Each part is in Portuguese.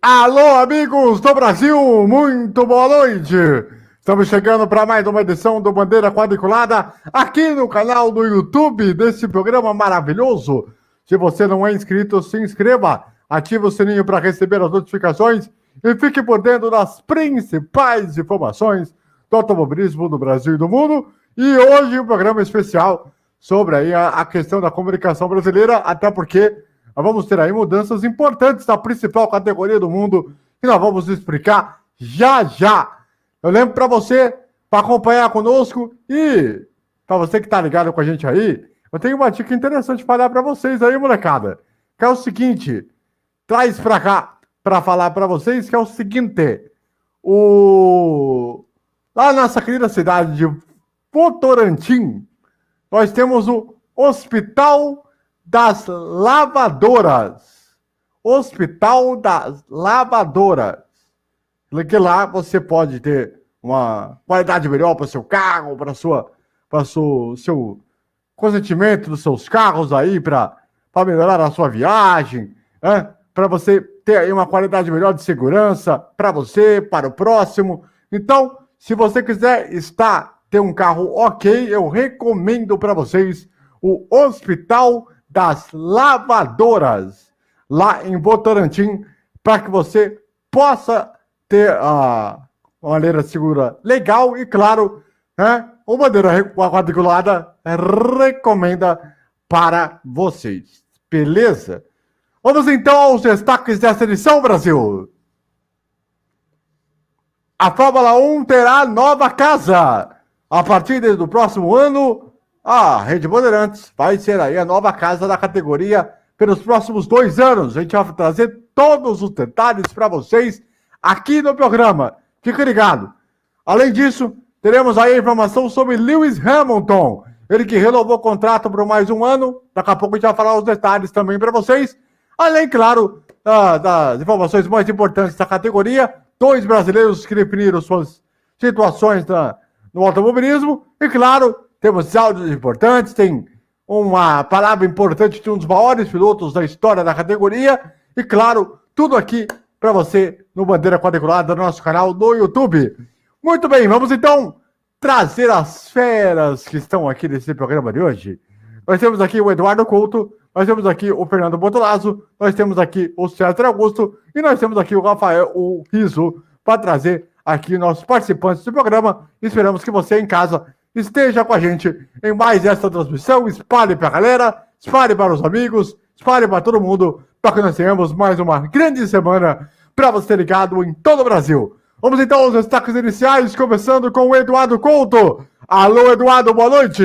Alô, amigos do Brasil, muito boa noite! Estamos chegando para mais uma edição do Bandeira Quadriculada aqui no canal do YouTube desse programa maravilhoso. Se você não é inscrito, se inscreva, ative o sininho para receber as notificações e fique por dentro das principais informações do automobilismo do Brasil e do mundo. E hoje um programa especial sobre aí a questão da comunicação brasileira, até porque nós vamos ter aí mudanças importantes na principal categoria do mundo que nós vamos explicar já já. Eu lembro para você, para acompanhar conosco e para você que está ligado com a gente aí, eu tenho uma dica interessante para dar para vocês aí, molecada. Que é o seguinte, traz para cá para falar para vocês que é o seguinte, lá na nossa querida cidade de Votorantim, nós temos o Hospital das Lavadoras. Hospital das Lavadoras. Que lá você pode ter uma qualidade melhor para o seu carro, para o seu consentimento dos seus carros aí, para melhorar a sua viagem, né? Para você ter aí uma qualidade melhor de segurança para você, para o próximo. Então, se você quiser ter um carro ok, eu recomendo para vocês o Hospital das Lavadoras, lá em Votorantim, para que você possa ter uma maneira segura legal e, claro, né, o Bandeira Quadriculada recomenda para vocês. Beleza? Vamos então aos destaques dessa edição, Brasil. A Fórmula 1 terá nova casa. A partir do próximo ano, a Rede Bandeirantes vai ser aí a nova casa da categoria pelos próximos 2 anos. A gente vai trazer todos os detalhes para vocês aqui no programa. Fique ligado. Além disso, teremos aí a informação sobre Lewis Hamilton. Ele que renovou o contrato por mais 1 ano. Daqui a pouco a gente vai falar os detalhes também para vocês. Além, claro, das informações mais importantes da categoria. 2 brasileiros que definiram suas situações no automobilismo. E, claro, temos áudios importantes, tem uma palavra importante de um dos maiores pilotos da história da categoria. E, claro, tudo aqui para você no Bandeira Quadriculada do nosso canal do YouTube. Muito bem, vamos então trazer as feras que estão aqui nesse programa de hoje. Nós temos aqui o Eduardo Couto, nós temos aqui o Fernando Bortolazzo, nós temos aqui o César Augusto e nós temos aqui o Rafael o Riso para trazer aqui nossos participantes do programa. Esperamos que você em casa esteja com a gente em mais essa transmissão. Espalhe para a galera, espalhe para os amigos, espalhe para todo mundo, para que nós tenhamos mais uma grande semana para você ligado em todo o Brasil. Vamos então aos destaques iniciais, começando com o Eduardo Couto. Alô, Eduardo, boa noite.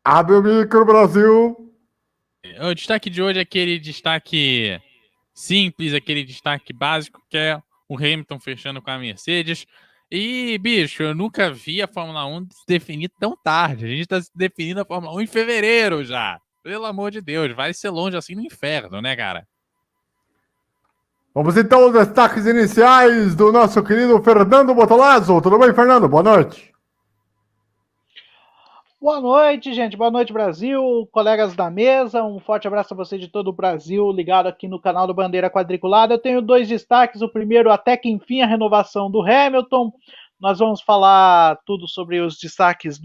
Abre o micro, Brasil. O destaque de hoje é aquele destaque simples, aquele destaque básico, que é o Hamilton fechando com a Mercedes. E, bicho, eu nunca vi a Fórmula 1 se definir tão tarde. A gente tá se definindo a Fórmula 1 em fevereiro já. Pelo amor de Deus, vai ser longe assim no inferno, né, cara? Vamos então aos destaques iniciais do nosso querido Fernando Bortolazzo. Tudo bem, Fernando? Boa noite. Boa noite, gente. Boa noite, Brasil. Colegas da mesa, um forte abraço a você de todo o Brasil, ligado aqui no canal do Bandeira Quadriculada. Eu tenho 2 destaques. O primeiro, até que enfim, a renovação do Hamilton. Nós vamos falar tudo sobre os destaques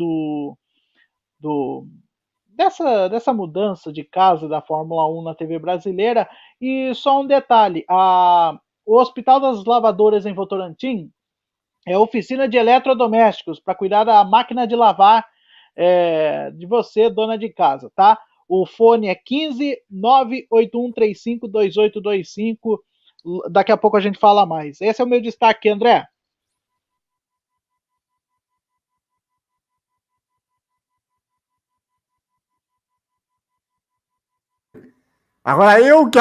dessa mudança de casa da Fórmula 1 na TV brasileira. E só um detalhe, o Hospital das Lavadoras em Votorantim é a oficina de eletrodomésticos para cuidar da máquina de lavar de você, dona de casa, tá? O fone é 15 98135 2825. Daqui a pouco a gente fala mais. Esse é o meu destaque, André. Agora eu que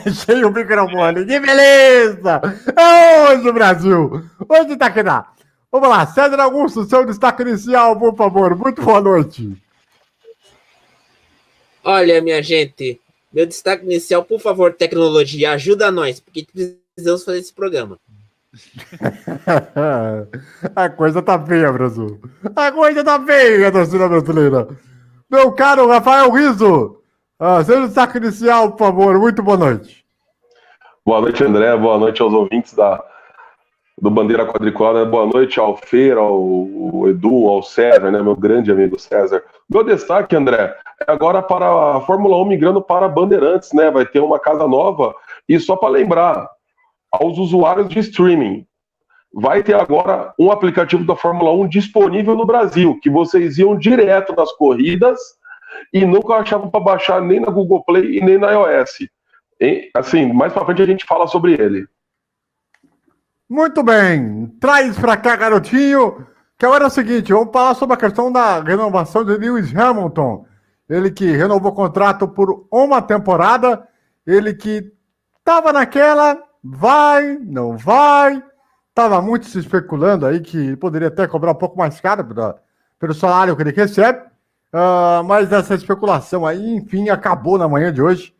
mexei o microfone. Que beleza! Hoje, Brasil! Hoje tá aqui na... Vamos lá, César Augusto, seu destaque inicial, por favor. Muito boa noite. Olha, minha gente, meu destaque inicial, por favor, tecnologia, ajuda nós, porque precisamos fazer esse programa. A coisa tá feia, Brasil. A coisa tá feia, torcida brasileira. Meu caro Rafael Rizzo, seu destaque inicial, por favor. Muito boa noite. Boa noite, André. Boa noite aos ouvintes do Bandeira Quadriculada. Boa noite ao Feira, ao Edu, ao César, né, meu grande amigo César. Meu destaque, André, é agora para a Fórmula 1 migrando para Bandeirantes, né? Vai ter uma casa nova. E só para lembrar, aos usuários de streaming, vai ter agora um aplicativo da Fórmula 1 disponível no Brasil, que vocês iam direto nas corridas e nunca achavam para baixar nem na Google Play e nem na iOS. E, assim, mais para frente a gente fala sobre ele. Muito bem. Traz pra cá, garotinho. Que agora é o seguinte, vamos falar sobre a questão da renovação de Lewis Hamilton. Ele que renovou o contrato por uma temporada. Ele que tava naquela, vai, não vai. Tava muito se especulando aí que poderia até cobrar um pouco mais caro pelo salário que ele recebe. Mas essa especulação aí, enfim, acabou na manhã de hoje,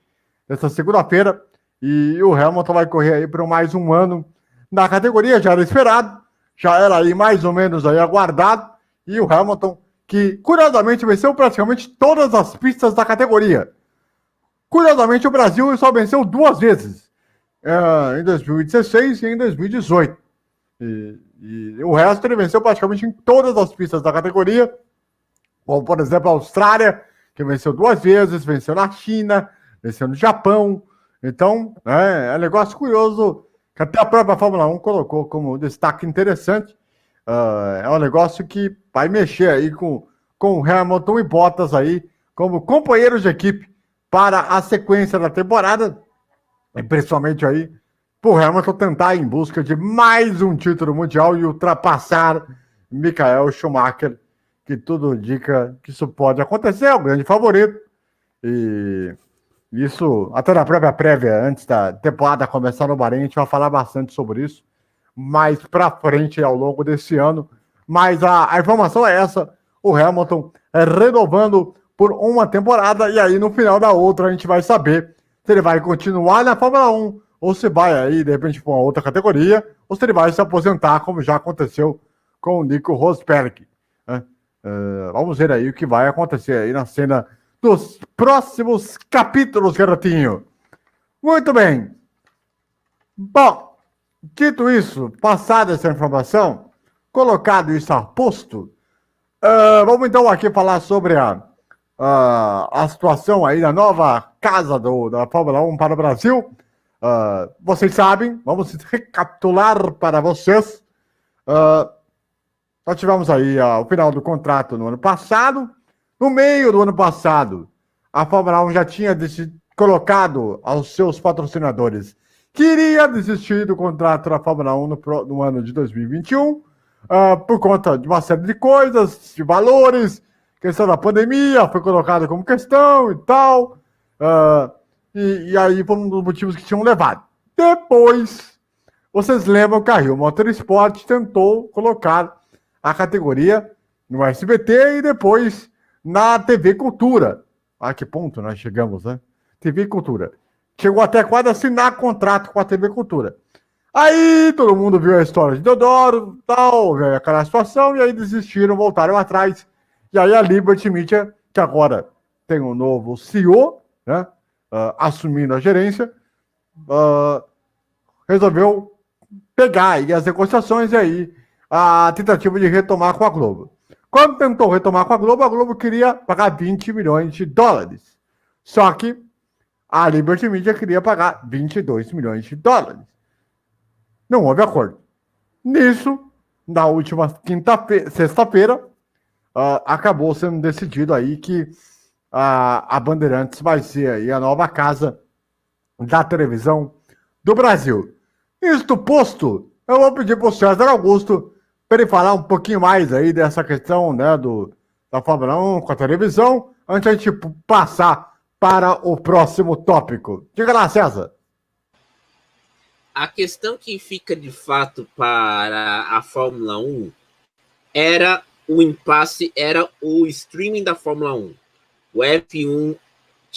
essa segunda-feira. E o Hamilton vai correr aí por mais um ano na categoria, já era esperado, já era aí mais ou menos aí aguardado, e o Hamilton, que curiosamente venceu praticamente todas as pistas da categoria. Curiosamente, o Brasil só venceu 2 vezes, em 2016 e em 2018. E o resto ele venceu praticamente em todas as pistas da categoria, como por exemplo a Austrália, que venceu 2 vezes, venceu na China, venceu no Japão. Então, é um negócio curioso, que até a própria Fórmula 1 colocou como destaque interessante. É um negócio que vai mexer aí com Hamilton e Bottas aí, como companheiros de equipe para a sequência da temporada, e principalmente aí, por Hamilton tentar ir em busca de mais um título mundial e ultrapassar Michael Schumacher, que tudo indica que isso pode acontecer, é o grande favorito, e isso, até na própria prévia, antes da temporada começar no Bahrein, a gente vai falar bastante sobre isso, mais pra frente ao longo desse ano. Mas a informação é essa, o Hamilton renovando por uma temporada, e aí no final da outra a gente vai saber se ele vai continuar na Fórmula 1, ou se vai aí, de repente, para uma outra categoria, ou se ele vai se aposentar, como já aconteceu com o Nico Rosberg. Vamos ver aí o que vai acontecer aí na cena dos próximos capítulos, garotinho. Muito bem. Bom, dito isso, passada essa informação, colocado isso a posto, vamos então aqui falar sobre a situação aí da nova casa da Fórmula 1 para o Brasil. Vocês sabem, vamos recapitular para vocês. Nós tivemos aí o final do contrato no ano passado. No meio do ano passado, a Fórmula 1 já tinha colocado aos seus patrocinadores que iria desistir do contrato da Fórmula 1 no ano de 2021, por conta de uma série de coisas, de valores, questão da pandemia, foi colocada como questão e tal, e aí foi um dos motivos que tinham levado. Depois, vocês lembram que a Rio Motorsport tentou colocar a categoria no SBT e depois na TV Cultura. A que ponto nós chegamos, né? TV Cultura. Chegou até quase a assinar contrato com a TV Cultura. Aí todo mundo viu a história de Deodoro, tal, veio aquela situação, e aí desistiram, voltaram atrás. E aí a Liberty Media, que agora tem um novo CEO, né, assumindo a gerência, resolveu pegar aí as negociações e aí a tentativa de retomar com a Globo. Quando tentou retomar com a Globo queria pagar 20 milhões de dólares. Só que a Liberty Media queria pagar 22 milhões de dólares. Não houve acordo. Nisso, na última sexta-feira, acabou sendo decidido aí que a Bandeirantes vai ser aí a nova casa da televisão do Brasil. Isto posto, eu vou pedir para o César Augusto para ele falar um pouquinho mais aí dessa questão, né, da Fórmula 1 com a televisão, antes de a gente passar para o próximo tópico. Diga lá, César. A questão que fica de fato para a Fórmula 1 era o impasse, era o streaming da Fórmula 1, o F1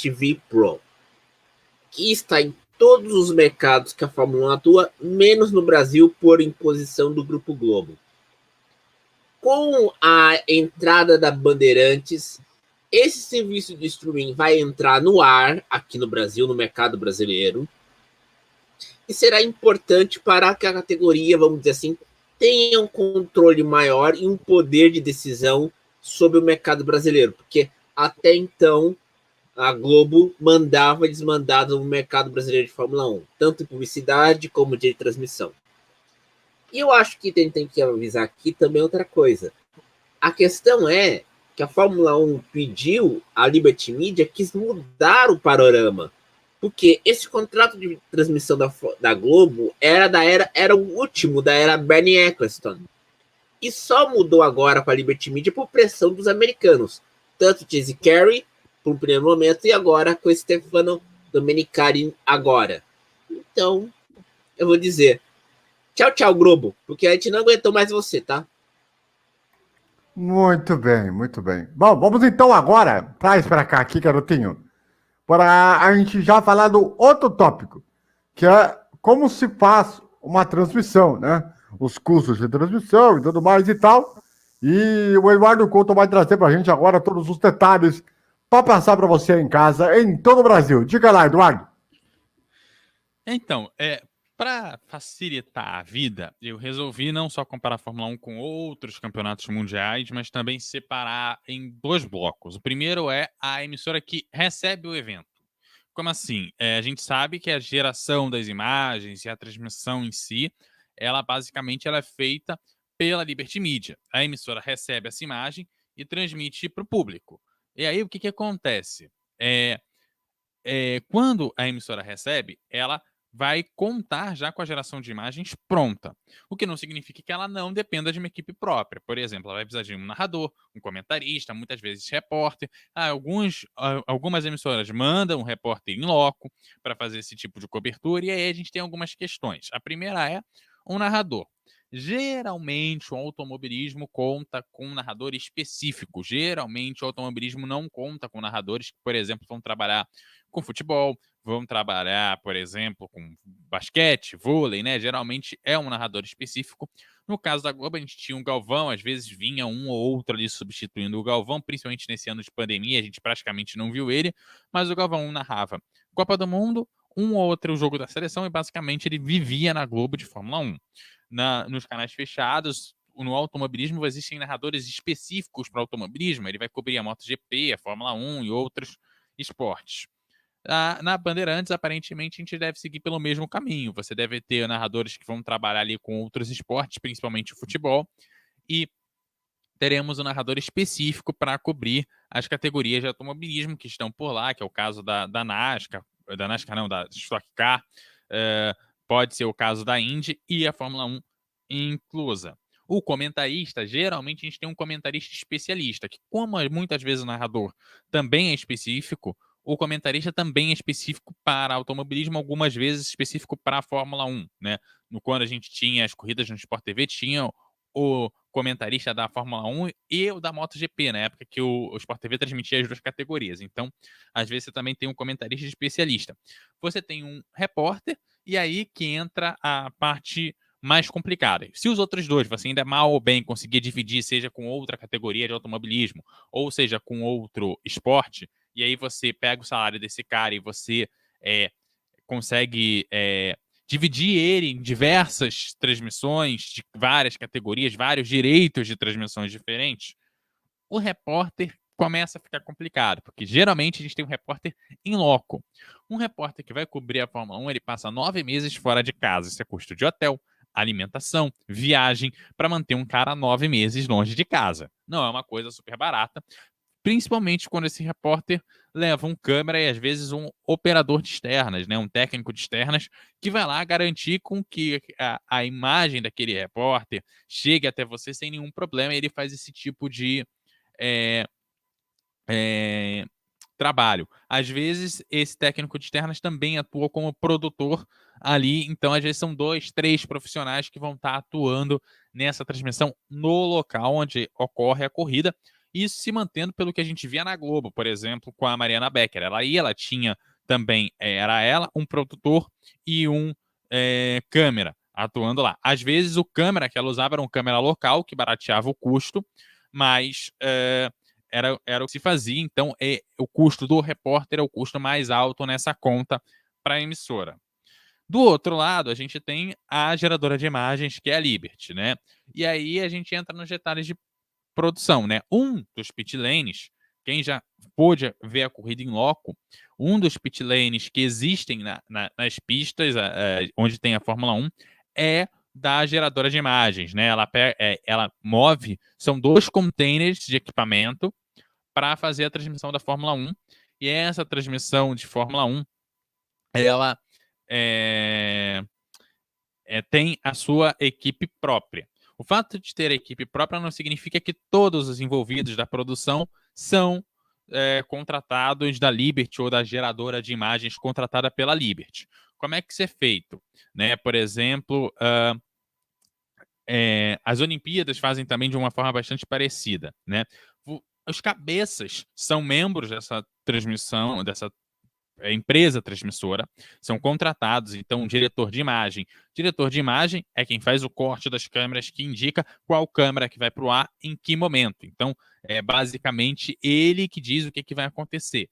TV Pro, que está em todos os mercados que a Fórmula 1 atua, menos no Brasil por imposição do Grupo Globo. Com a entrada da Bandeirantes, Esse serviço de streaming vai entrar no ar aqui no Brasil, no mercado brasileiro, e será importante para que a categoria, vamos dizer assim, tenha um controle maior e um poder de decisão sobre o mercado brasileiro, porque até então a Globo mandava e desmandava no mercado brasileiro de Fórmula 1, tanto em publicidade como de transmissão. E eu acho que tem que avisar aqui também outra coisa. A questão é que a Fórmula 1 pediu, a Liberty Media quis mudar o panorama, porque esse contrato de transmissão da Globo era o último da era Bernie Eccleston. E só mudou agora para a Liberty Media por pressão dos americanos, tanto Chase Carey por um primeiro momento e agora com Stefano Domenicali agora. Então, eu vou dizer, tchau, tchau, Globo, porque a gente não aguentou mais você, tá? Muito bem, muito bem. Bom, vamos então agora, traz para cá aqui, garotinho, para a gente já falar do outro tópico, que é como se faz uma transmissão, né? Os custos de transmissão e tudo mais e tal. E o Eduardo Couto vai trazer para a gente agora todos os detalhes para passar para você em casa, em todo o Brasil. Diga lá, Eduardo. Então, para facilitar a vida, eu resolvi não só comparar a Fórmula 1 com outros campeonatos mundiais, mas também separar em dois blocos. O primeiro é a emissora que recebe o evento. Como assim? A gente sabe que a geração das imagens e a transmissão em si, ela basicamente ela é feita pela Liberty Media. A emissora recebe essa imagem e transmite para o público. E aí o que acontece? Quando a emissora recebe, ela vai contar já com a geração de imagens pronta, o que não significa que ela não dependa de uma equipe própria. Por exemplo, ela vai precisar de um narrador, um comentarista, muitas vezes repórter. Algumas emissoras mandam um repórter in loco para fazer esse tipo de cobertura, e aí a gente tem algumas questões. A primeira é um narrador. Geralmente, o automobilismo conta com um narrador específico. Geralmente, o automobilismo não conta com narradores que, por exemplo, vão trabalhar com futebol, vão trabalhar, por exemplo, com basquete, vôlei, né? Geralmente é um narrador específico. No caso da Globo, a gente tinha um Galvão, às vezes vinha um ou outro ali substituindo o Galvão, principalmente nesse ano de pandemia, a gente praticamente não viu ele, mas o Galvão narrava Copa do Mundo, um ou outro jogo da seleção, e basicamente ele vivia na Globo de Fórmula 1. Nos canais fechados, no automobilismo, existem narradores específicos para automobilismo, ele vai cobrir a MotoGP, a Fórmula 1 e outros esportes. Na Bandeirantes, aparentemente, a gente deve seguir pelo mesmo caminho. Você deve ter narradores que vão trabalhar ali com outros esportes, principalmente o futebol, e teremos um narrador específico para cobrir as categorias de automobilismo que estão por lá, que é o caso da NASCAR, da Stock Car, pode ser o caso da Indy e a Fórmula 1 inclusa. O comentarista, geralmente a gente tem um comentarista especialista, que como muitas vezes o narrador também é específico, o comentarista também é específico para automobilismo, algumas vezes específico para a Fórmula 1, né? Quando a gente tinha as corridas no Sport TV, tinha o comentarista da Fórmula 1 e o da MotoGP, na época que o Sport TV transmitia as duas categorias. Então, às vezes você também tem um comentarista especialista. Você tem um repórter, e aí que entra a parte mais complicada. Se os outros dois, você ainda mal ou bem conseguir dividir, seja com outra categoria de automobilismo, ou seja com outro esporte, e aí você pega o salário desse cara e você consegue dividir ele em diversas transmissões de várias categorias, vários direitos de transmissões diferentes, o repórter começa a ficar complicado, porque geralmente a gente tem um repórter in loco. Um repórter que vai cobrir a Fórmula 1, ele passa 9 meses fora de casa. Isso é custo de hotel, alimentação, viagem, para manter um cara 9 meses longe de casa. Não é uma coisa super barata, principalmente quando esse repórter leva um câmera e às vezes um operador de externas, né, um técnico de externas, que vai lá garantir com que a imagem daquele repórter chegue até você sem nenhum problema, e ele faz esse tipo de trabalho. Às vezes, esse técnico de externas também atua como produtor ali, então às vezes são 2, 3 profissionais que vão estar atuando nessa transmissão no local onde ocorre a corrida. Isso se mantendo pelo que a gente via na Globo, por exemplo, com a Mariana Becker. Ela tinha também, era ela, um produtor e um câmera atuando lá. Às vezes o câmera que ela usava era um câmera local, que barateava o custo, mas era o que se fazia, então o custo do repórter é o custo mais alto nessa conta para a emissora. Do outro lado, a gente tem a geradora de imagens, que é a Liberty, né? E aí a gente entra nos detalhes de produção, né? Um dos pit lanes, quem já pôde ver a corrida em loco, um dos pit lanes que existem nas pistas onde tem a Fórmula 1 é da geradora de imagens, né? Ela move, são 2 containers de equipamento para fazer a transmissão da Fórmula 1, e essa transmissão de Fórmula 1, ela tem a sua equipe própria. O fato de ter a equipe própria não significa que todos os envolvidos da produção são contratados da Liberty ou da geradora de imagens contratada pela Liberty. Como é que isso é feito? Né? Por exemplo, as Olimpíadas fazem também de uma forma bastante parecida. Né? Os cabeças são membros dessa transmissão, dessa empresa transmissora, são contratados, então, diretor de imagem. Diretor de imagem é quem faz o corte das câmeras, que indica qual câmera que vai para o ar em que momento. Então, é basicamente ele que diz o que vai acontecer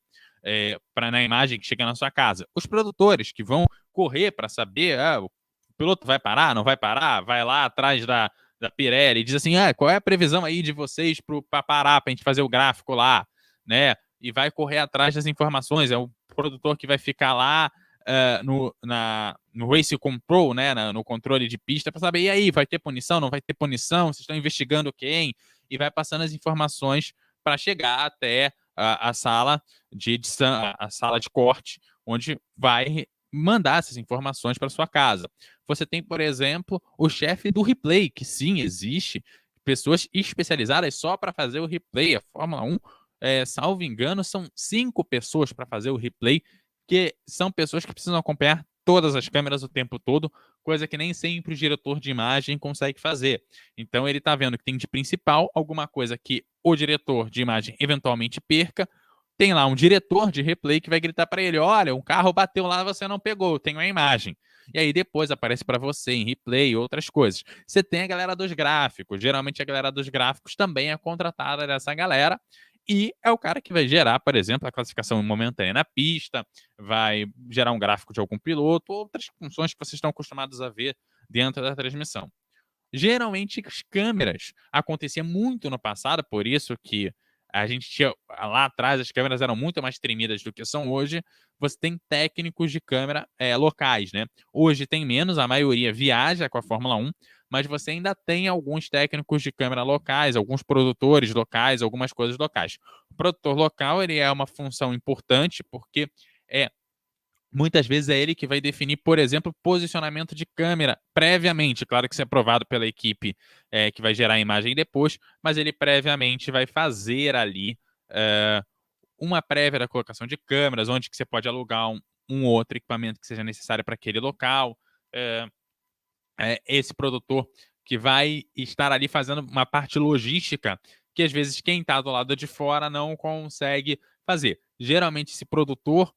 na imagem que chega na sua casa. Os produtores que vão correr para saber, o piloto vai parar, não vai parar, vai lá atrás da Pirelli e diz assim, qual é a previsão aí de vocês para parar, para a gente fazer o gráfico lá, né? E vai correr atrás das informações, é o produtor que vai ficar lá no Race Control, né, no controle de pista, para saber, e aí, vai ter punição, não vai ter punição, vocês estão investigando quem? E vai passando as informações para chegar até a sala de edição, a sala de corte, onde vai mandar essas informações para sua casa. Você tem, por exemplo, o chefe do replay, que sim, existe pessoas especializadas só para fazer o replay. A Fórmula 1, salvo engano, são 5 pessoas para fazer o replay, que são pessoas que precisam acompanhar todas as câmeras o tempo todo, coisa que nem sempre o diretor de imagem consegue fazer. Então ele está vendo que tem de principal alguma coisa que o diretor de imagem eventualmente perca, tem lá um diretor de replay que vai gritar para ele, olha, um carro bateu lá, você não pegou, tenho a imagem. E aí depois aparece para você em replay e outras coisas. Você tem a galera dos gráficos, geralmente a galera dos gráficos também é contratada dessa galera, e é o cara que vai gerar, por exemplo, a classificação momentânea na pista, vai gerar um gráfico de algum piloto, outras funções que vocês estão acostumados a ver dentro da transmissão. Geralmente as câmeras acontecia muito no passado, por isso que a gente tinha lá atrás, as câmeras eram muito mais tremidas do que são hoje. Você tem técnicos de câmera locais, né? Hoje tem menos, a maioria viaja com a Fórmula 1, mas você ainda tem alguns técnicos de câmera locais, alguns produtores locais, algumas coisas locais. O produtor local, ele é uma função importante porque muitas vezes é ele que vai definir, por exemplo, posicionamento de câmera previamente. Claro que isso é aprovado pela equipe que vai gerar a imagem depois, mas ele previamente vai fazer ali uma prévia da colocação de câmeras, onde que você pode alugar um outro equipamento que seja necessário para aquele local. Esse produtor que vai estar ali fazendo uma parte logística que às vezes quem está do lado de fora não consegue fazer. Geralmente esse produtor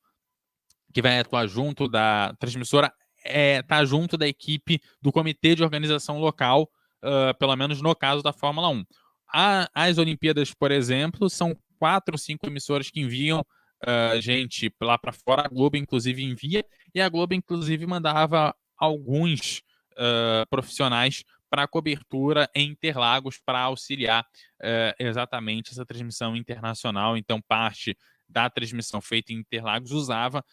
que vai atuar junto da transmissora tá junto da equipe do comitê de organização local, pelo menos no caso da Fórmula 1. As Olimpíadas, por exemplo, são 4 ou 5 emissoras que enviam gente lá para fora. A Globo, inclusive, envia, e a Globo, inclusive, mandava alguns profissionais para cobertura em Interlagos para auxiliar exatamente essa transmissão internacional. Então, parte da transmissão feita em Interlagos usava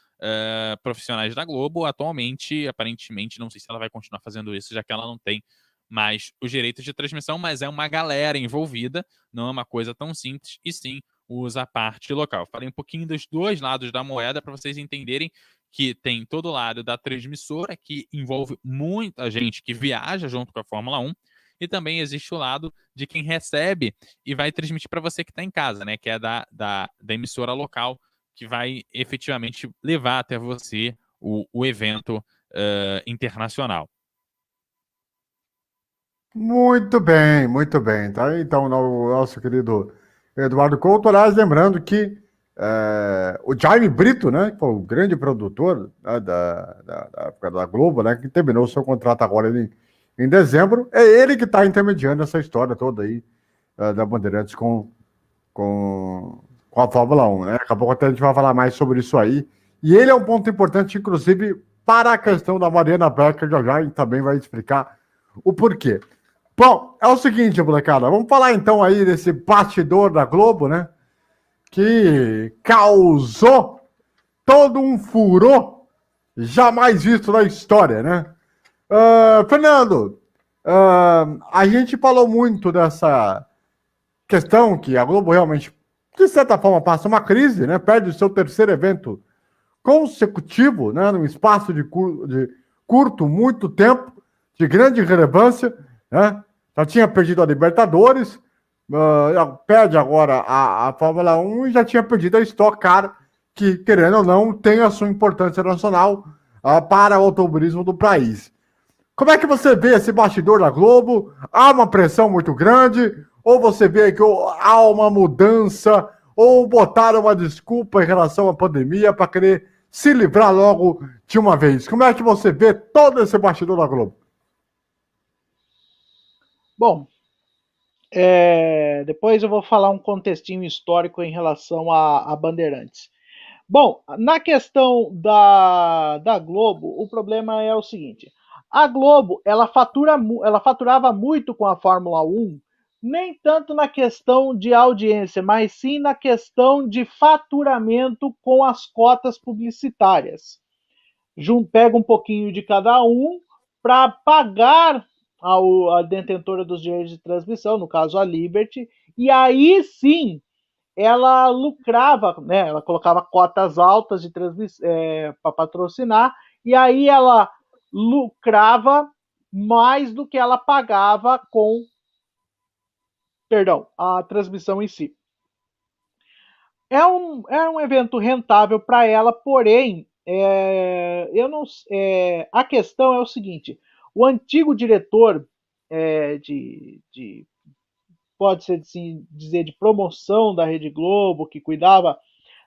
profissionais da Globo. Atualmente, aparentemente, não sei se ela vai continuar fazendo isso, já que ela não tem mais os direitos de transmissão, mas é uma galera envolvida, não é uma coisa tão simples, e sim usa a parte local. Falei um pouquinho dos 2 lados da moeda para vocês entenderem que tem todo o lado da transmissora, que envolve muita gente que viaja junto com a Fórmula 1, e também existe o lado de quem recebe e vai transmitir para você que está em casa, né? Que é da emissora local, que vai efetivamente levar até você o evento internacional. Muito bem, muito bem. Tá? Então, o nosso querido Eduardo Couto, aliás, lembrando que o Jaime Brito, né, que foi o grande produtor, né, da época da Globo, né, que terminou o seu contrato agora em dezembro, é ele que está intermediando essa história toda aí da Bandeirantes com com a Fórmula 1, né? Daqui a pouco até a gente vai falar mais sobre isso aí. E ele é um ponto importante, inclusive, para a questão da Mariana Becker, já a gente também vai explicar o porquê. Bom, é o seguinte, molecada, vamos falar então aí desse bastidor da Globo, né? Que causou todo um furor jamais visto na história, né? Fernando, a gente falou muito dessa questão que a Globo realmente, de certa forma, passa uma crise, né? Perde o seu terceiro evento consecutivo, né? Num espaço de curto, muito tempo, de grande relevância, né? Já tinha perdido a Libertadores, perde agora a Fórmula 1 e já tinha perdido a Stock Car, que, querendo ou não, tem a sua importância nacional para o automobilismo do país. Como é que você vê esse bastidor da Globo? Há uma pressão muito grande? Ou você vê que há uma mudança? Ou botaram uma desculpa em relação à pandemia para querer se livrar logo de uma vez? Como é que você vê todo esse bastidor da Globo? Bom, depois eu vou falar um contextinho histórico em relação a Bandeirantes. Bom, na questão da Globo, o problema é o seguinte: a Globo ela faturava muito com a Fórmula 1, nem tanto na questão de audiência, mas sim na questão de faturamento com as cotas publicitárias. Pega um pouquinho de cada um para pagar a detentora dos direitos de transmissão, no caso a Liberty, e aí sim ela lucrava, né? Ela colocava cotas altas de para patrocinar, e aí ela lucrava mais do que ela pagava com, a transmissão em si. É um evento rentável para ela, porém, a questão é o seguinte: o antigo diretor pode-se assim dizer, de promoção da Rede Globo, que cuidava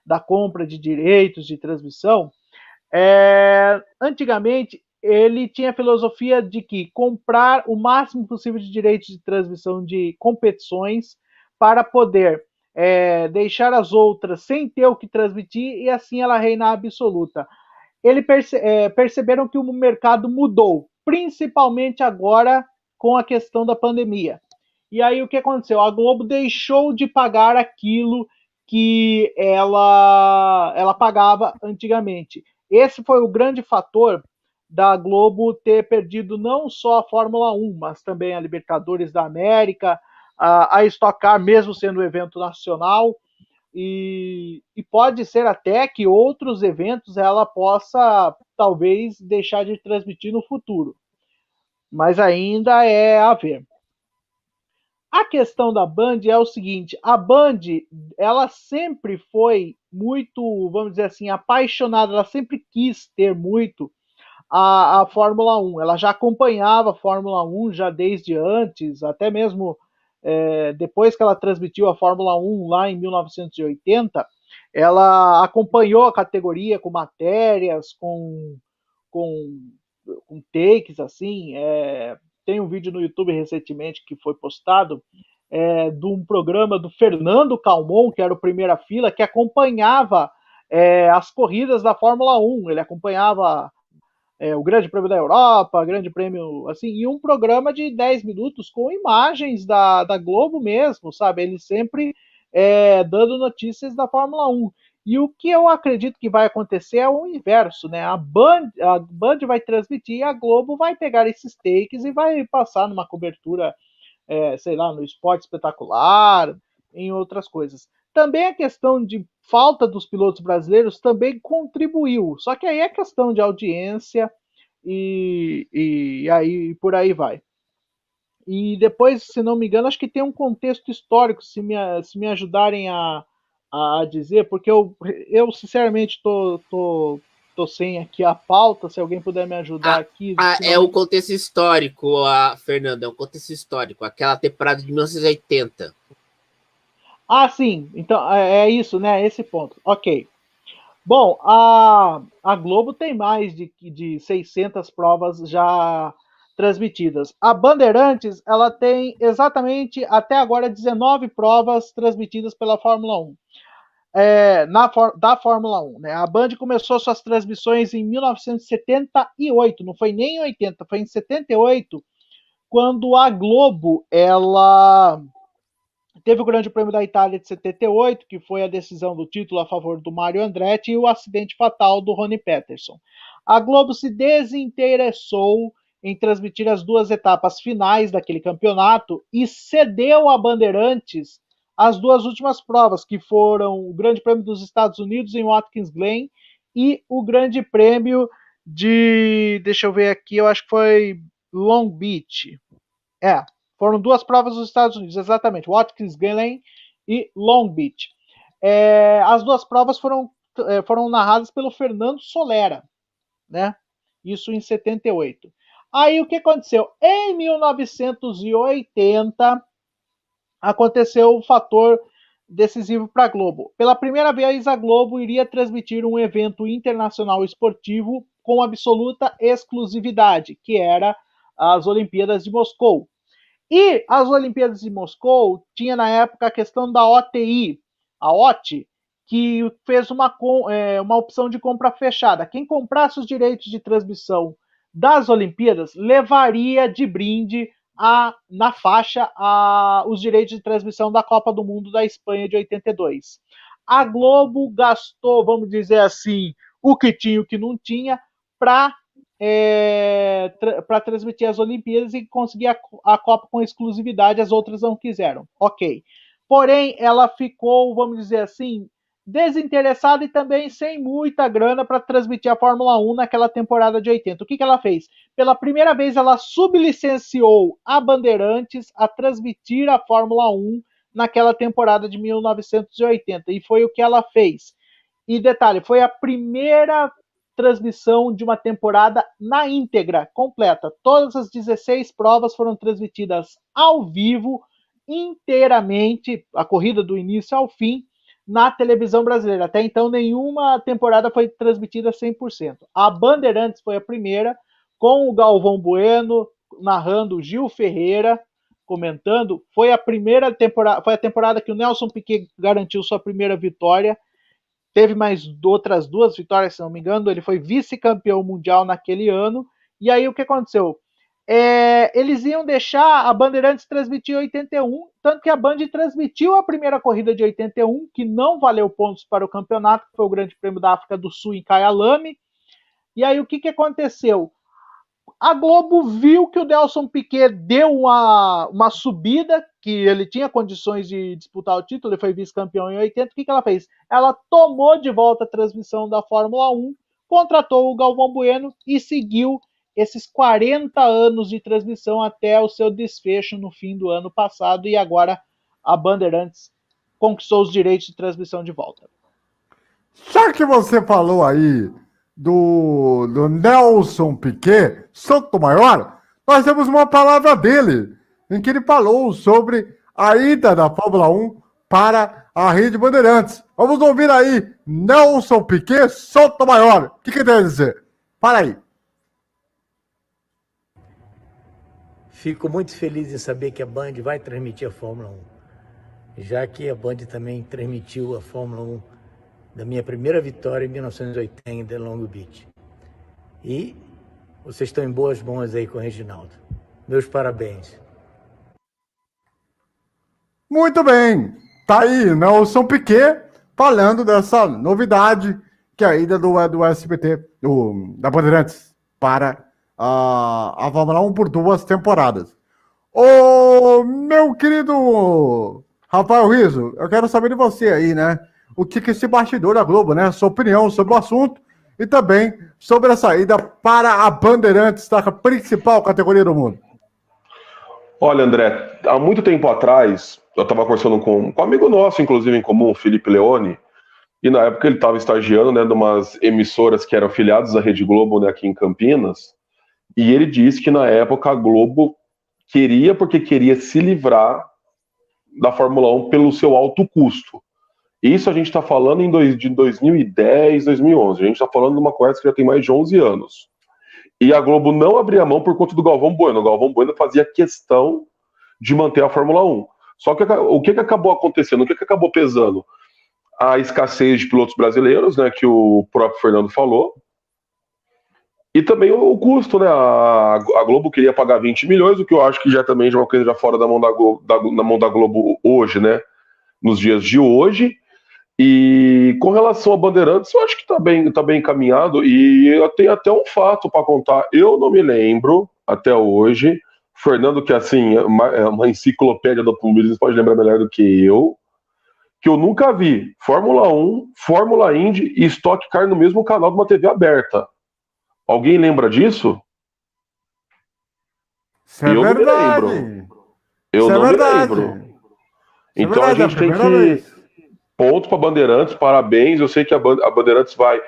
da compra de direitos de transmissão, antigamente ele tinha a filosofia de que comprar o máximo possível de direitos de transmissão de competições para poder deixar as outras sem ter o que transmitir e assim ela reinar absoluta. Perceberam que o mercado mudou, principalmente agora com a questão da pandemia. E aí o que aconteceu? A Globo deixou de pagar aquilo que ela pagava antigamente. Esse foi o grande fator da Globo ter perdido não só a Fórmula 1, mas também a Libertadores da América, a Stock Car, mesmo sendo um evento nacional, e pode ser até que outros eventos ela possa, talvez, deixar de transmitir no futuro. Mas ainda é a ver. A questão da Band é o seguinte: a Band, ela sempre foi muito, vamos dizer assim, apaixonada, ela sempre quis ter muito a Fórmula 1. Ela já acompanhava a Fórmula 1 já desde antes, até mesmo depois que ela transmitiu a Fórmula 1 lá em 1980, ela acompanhou a categoria com matérias, com takes, assim. Tem um vídeo no YouTube recentemente que foi postado de um programa do Fernando Calmon, que era o Primeira Fila, que acompanhava as corridas da Fórmula 1. Ele acompanhava o Grande Prêmio da Europa, Grande Prêmio, assim, e um programa de 10 minutos com imagens da Globo mesmo, sabe? Ele sempre dando notícias da Fórmula 1. E o que eu acredito que vai acontecer é o inverso, né? A Band vai transmitir e a Globo vai pegar esses takes e vai passar numa cobertura, sei lá, no Esporte Espetacular, em outras coisas. Também a questão de falta dos pilotos brasileiros também contribuiu. Só que aí é questão de audiência e aí por aí vai. E depois, se não me engano, acho que tem um contexto histórico, se me ajudarem a dizer, porque eu sinceramente tô sem aqui a pauta, se alguém puder me ajudar aqui. É o contexto histórico, Fernando, é um contexto histórico, aquela temporada de 1980. Ah, sim, então é isso, né? Esse ponto. Ok. Bom, a Globo tem mais de 600 provas já transmitidas. A Bandeirantes, ela tem exatamente até agora 19 provas transmitidas pela Fórmula 1. Da Fórmula 1, né? A Band começou suas transmissões em 1978, não foi nem em 80, foi em 78, quando a Globo, ela teve o Grande Prêmio da Itália de 78, que foi a decisão do título a favor do Mario Andretti, e o acidente fatal do Ronnie Peterson. A Globo se desinteressou em transmitir as duas etapas finais daquele campeonato e cedeu a Bandeirantes as duas últimas provas, que foram o Grande Prêmio dos Estados Unidos em Watkins Glen e o Grande Prêmio de, deixa eu ver aqui, eu acho que foi Long Beach. Foram duas provas dos Estados Unidos, exatamente, Watkins Glen e Long Beach. As duas provas foram narradas pelo Fernando Solera, né? Isso em 78. Aí o que aconteceu? Em 1980, aconteceu um fator decisivo para a Globo. Pela primeira vez, a Globo iria transmitir um evento internacional esportivo com absoluta exclusividade, que era as Olimpíadas de Moscou. E as Olimpíadas de Moscou tinha na época a questão da OTI, a OTI, que fez uma opção de compra fechada. Quem comprasse os direitos de transmissão das Olimpíadas levaria de brinde na faixa os direitos de transmissão da Copa do Mundo da Espanha de 82. A Globo gastou, vamos dizer assim, o que tinha e o que não tinha para transmitir as Olimpíadas e conseguir a Copa com exclusividade, as outras não quiseram. Ok. Porém, ela ficou, vamos dizer assim, desinteressada e também sem muita grana para transmitir a Fórmula 1 naquela temporada de 80. O que ela fez? Pela primeira vez, ela sublicenciou a Bandeirantes a transmitir a Fórmula 1 naquela temporada de 1980. E foi o que ela fez. E detalhe, foi a primeira transmissão de uma temporada na íntegra, completa. Todas as 16 provas foram transmitidas ao vivo, inteiramente, a corrida do início ao fim, na televisão brasileira. Até então, nenhuma temporada foi transmitida 100%. A Bandeirantes foi a primeira, com o Galvão Bueno narrando, Gil Ferreira comentando. Foi a temporada que o Nelson Piquet garantiu sua primeira vitória. Teve mais outras duas vitórias, se não me engano. Ele foi vice-campeão mundial naquele ano. E aí, o que aconteceu? Eles iam deixar a Bandeirantes transmitir 81, tanto que a Band transmitiu a primeira corrida de 81, que não valeu pontos para o campeonato, que foi o Grande Prêmio da África do Sul em Kyalami. E aí o que aconteceu? A Globo viu que o Nelson Piquet deu uma subida, que ele tinha condições de disputar o título, ele foi vice-campeão em 80. O que ela fez? Ela tomou de volta a transmissão da Fórmula 1, contratou o Galvão Bueno e seguiu esses 40 anos de transmissão até o seu desfecho no fim do ano passado, e agora a Bandeirantes conquistou os direitos de transmissão de volta. Já que você falou aí do Nelson Piquet, Santo Maior, nós temos uma palavra dele, em que ele falou sobre a ida da Fórmula 1 para a Rede Bandeirantes. Vamos ouvir aí, Nelson Piquet, Santo Maior. O que ele quer dizer? Para aí. Fico muito feliz em saber que a Band vai transmitir a Fórmula 1, já que a Band também transmitiu a Fórmula 1 da minha primeira vitória em 1980 em Long Beach. E vocês estão em boas mãos aí com o Reginaldo. Meus parabéns. Muito bem. Tá aí, Nelson Piquet falando dessa novidade, que é a ida do SBT, da Bandeirantes, para a Fórmula 1 por 2 temporadas. Ô, meu querido Rafael Rizzo, eu quero saber de você aí, né? O que esse bastidor da Globo, né? Sua opinião sobre o assunto e também sobre a saída para a Bandeirantes, da principal categoria do mundo. Olha, André, há muito tempo atrás, eu estava conversando com um amigo nosso, inclusive em comum, Felipe Leone, e na época ele estava estagiando, né, de umas emissoras que eram afiliadas à Rede Globo, né, aqui em Campinas, e ele disse que na época a Globo porque queria se livrar da Fórmula 1 pelo seu alto custo. Isso a gente está falando de 2010, 2011. A gente está falando de uma conversa que já tem mais de 11 anos. e a Globo não abria mão por conta do Galvão Bueno. O Galvão Bueno fazia questão de manter a Fórmula 1. Só que o que acabou acontecendo? O que acabou pesando? A escassez de pilotos brasileiros, né, que o próprio Fernando falou, e também o custo, né? A Globo queria pagar 20 milhões, o que eu acho que já também é uma coisa já fora da mão da Globo, na mão da Globo hoje, né? Nos dias de hoje. E com relação a Bandeirantes, eu acho que tá bem encaminhado. E eu tenho até um fato para contar. Eu não me lembro, até hoje, Fernando, que assim, é uma enciclopédia do automobilismo, pode lembrar melhor do que eu nunca vi Fórmula 1, Fórmula Indy e Stock Car no mesmo canal de uma TV aberta. Alguém lembra disso? Isso é Eu não me verdade. lembro. Eu Isso é não me verdade. lembro. Isso é Então a verdade, é a gente tem primeira que. vez. Ponto para Bandeirantes, parabéns. Eu sei que a Bandeirantes vai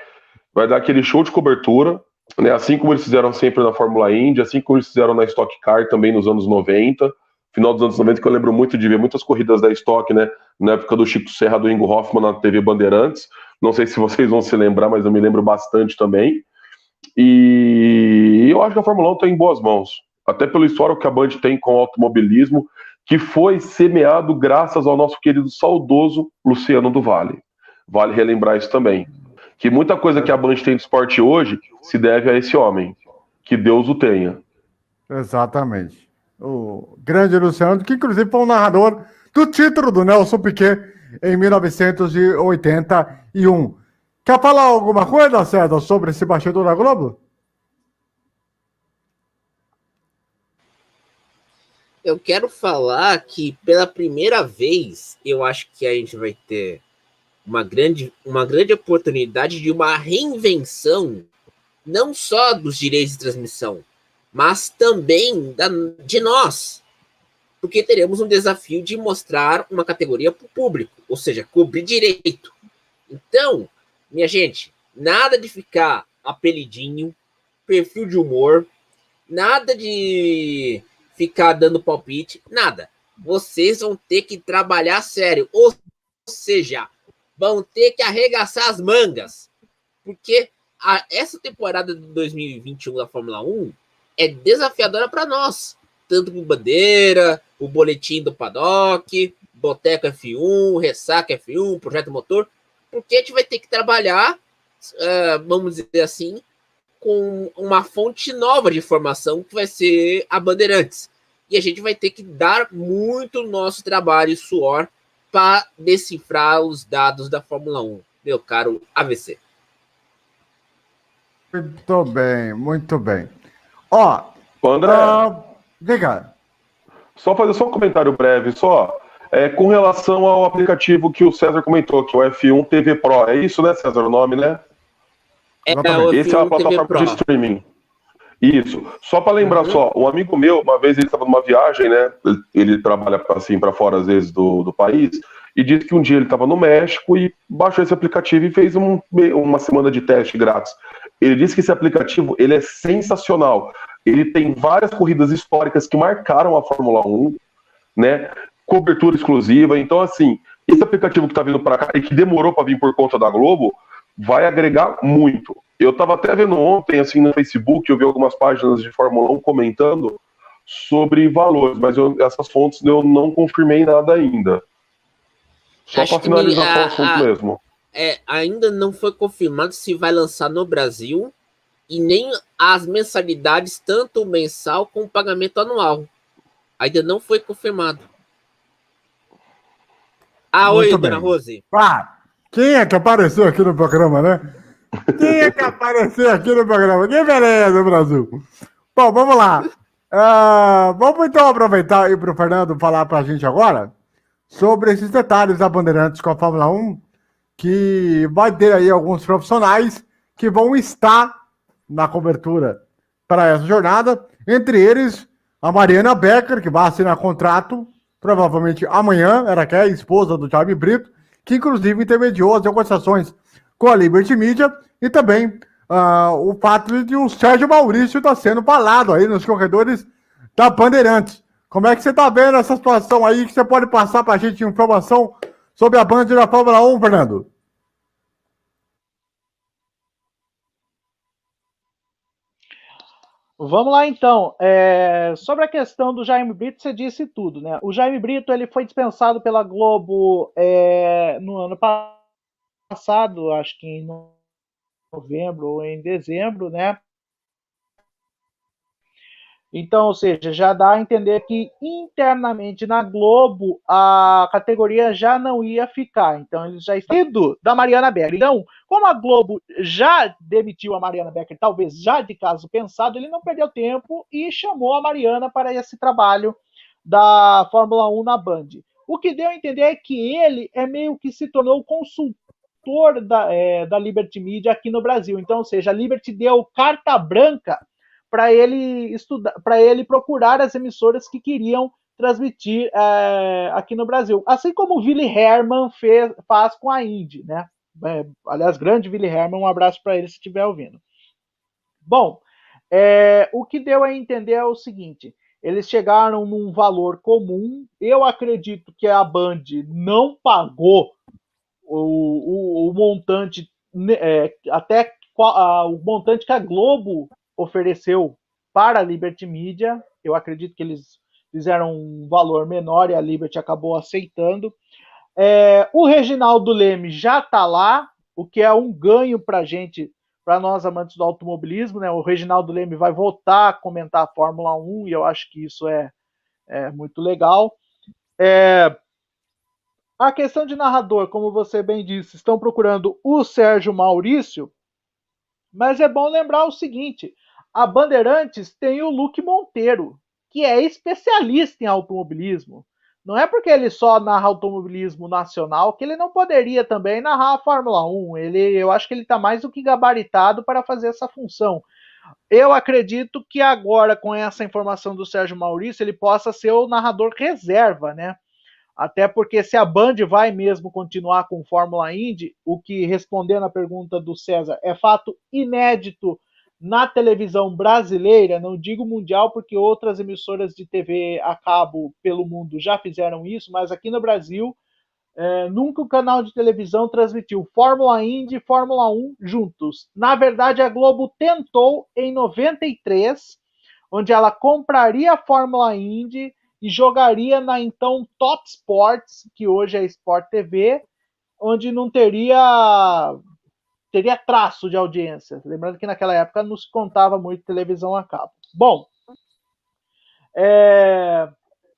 dar aquele show de cobertura, né? Assim como eles fizeram sempre na Fórmula Indy, assim como eles fizeram na Stock Car também nos anos 90, final dos anos 90, que eu lembro muito de ver muitas corridas da Stock, né? Na época do Chico Serra, do Ingo Hoffmann na TV Bandeirantes. Não sei se vocês vão se lembrar, mas eu me lembro bastante também. E eu acho que a Fórmula 1 está em boas mãos. Até pelo histórico que a Band tem com o automobilismo, que foi semeado graças ao nosso querido saudoso Luciano do Vale. Vale relembrar isso também. Que muita coisa que a Band tem de esporte hoje se deve a esse homem. Que Deus o tenha. Exatamente. O grande Luciano, que inclusive foi o narrador do título do Nelson Piquet em 1981. Quer falar alguma coisa, César, sobre esse bastidor da Globo? Eu quero falar que pela primeira vez eu acho que a gente vai ter uma grande oportunidade de uma reinvenção, não só dos direitos de transmissão, mas também de nós. Porque teremos um desafio de mostrar uma categoria para o público, ou seja, cobrir direito. Então, minha gente, nada de ficar apelidinho, perfil de humor, nada de ficar dando palpite, nada. Vocês vão ter que trabalhar sério, ou seja, vão ter que arregaçar as mangas, porque essa temporada de 2021 da Fórmula 1 é desafiadora para nós, tanto com Bandeira, o Boletim do Paddock, Boteco F1, Ressaca F1, Projeto Motor, porque a gente vai ter que trabalhar, vamos dizer assim, com uma fonte nova de informação que vai ser a Bandeirantes. E a gente vai ter que dar muito nosso trabalho e suor para decifrar os dados da Fórmula 1, meu caro AVC. Muito bem, muito bem. Ó, André, diga. só fazer um comentário breve, com relação ao aplicativo que o César comentou, que é o F1 TV Pro. É isso, né, César, o nome, né? Exatamente. Esse é a plataforma de streaming. Isso. Só para lembrar um amigo meu, uma vez ele estava numa viagem, né? Ele trabalha assim para fora às vezes do país, e disse que um dia ele estava no México e baixou esse aplicativo e fez uma semana de teste grátis. Ele disse que esse aplicativo ele é sensacional. Ele tem várias corridas históricas que marcaram a Fórmula 1, né? Cobertura exclusiva. Então, assim, esse aplicativo que está vindo para cá e que demorou para vir por conta da Globo, vai agregar muito. Eu estava até vendo ontem, assim, no Facebook, eu vi algumas páginas de Fórmula 1 comentando sobre valores, mas essas fontes eu não confirmei nada ainda. Só para finalizar o assunto mesmo. Ainda não foi confirmado se vai lançar no Brasil e nem as mensalidades, tanto mensal como pagamento anual. Ainda não foi confirmado. Muito Oi, bem. dona Rose. Quem é que apareceu aqui no programa, né? Quem é que apareceu aqui no programa? Quem merece, Brasil? Bom, vamos lá. Vamos então aproveitar e para o Fernando falar para a gente agora sobre esses detalhes da Bandeirantes com a Fórmula 1, que vai ter aí alguns profissionais que vão estar na cobertura para essa jornada, entre eles a Mariana Becker, que vai assinar contrato provavelmente amanhã, ela que é a esposa do Jaime Brito, que inclusive intermediou as negociações com a Liberty Media, e também o fato de o Sérgio Maurício está sendo falado aí nos corredores da Bandeirantes. Como é que você está vendo essa situação aí, que você pode passar para a gente informação sobre a Band da Fórmula 1, Fernando? Vamos lá, então. Sobre a questão do Jaime Brito, você disse tudo, né? O Jaime Brito ele foi dispensado pela Globo no ano passado, acho que em novembro ou em dezembro, né? Então, ou seja, já dá a entender que internamente na Globo a categoria já não ia ficar. Então, eles já estão indo da Mariana Becker. Então, como a Globo já demitiu a Mariana Becker, talvez já de caso pensado, ele não perdeu tempo e chamou a Mariana para esse trabalho da Fórmula 1 na Band. O que deu a entender é que ele meio que se tornou consultor da Liberty Media aqui no Brasil. Então, ou seja, a Liberty deu carta branca para ele estudar, para ele procurar as emissoras que queriam transmitir aqui no Brasil, assim como o Willy Hermann faz com a Indy, né? Aliás, grande Willy Hermann, um abraço para ele se estiver ouvindo. Bom, o que deu a entender é o seguinte: eles chegaram num valor comum. Eu acredito que a Band não pagou o montante, até o montante que a Globo ofereceu para a Liberty Media. Eu acredito que eles fizeram um valor menor e a Liberty acabou aceitando. O Reginaldo Leme já está lá, o que é um ganho para a gente, para nós amantes do automobilismo, né? O Reginaldo Leme vai voltar a comentar a Fórmula 1 e eu acho que isso é muito legal. A questão de narrador, como você bem disse, estão procurando o Sérgio Maurício, mas é bom lembrar o seguinte: a Bandeirantes tem o Luque Monteiro, que é especialista em automobilismo. Não é porque ele só narra automobilismo nacional que ele não poderia também narrar a Fórmula 1. Eu acho que ele está mais do que gabaritado para fazer essa função. Eu acredito que agora, com essa informação do Sérgio Maurício, ele possa ser o narrador reserva, né? Até porque se a Band vai mesmo continuar com Fórmula Indy, o que, respondendo a pergunta do César, é fato inédito na televisão brasileira, não digo mundial, porque outras emissoras de TV a cabo pelo mundo já fizeram isso, mas aqui no Brasil, nunca o canal de televisão transmitiu Fórmula Indy e Fórmula 1 juntos. Na verdade, a Globo tentou em 93, onde ela compraria a Fórmula Indy e jogaria na então Top Sports, que hoje é Sport TV, onde não teria traço de audiência. Lembrando que naquela época não se contava muito televisão a cabo. Bom,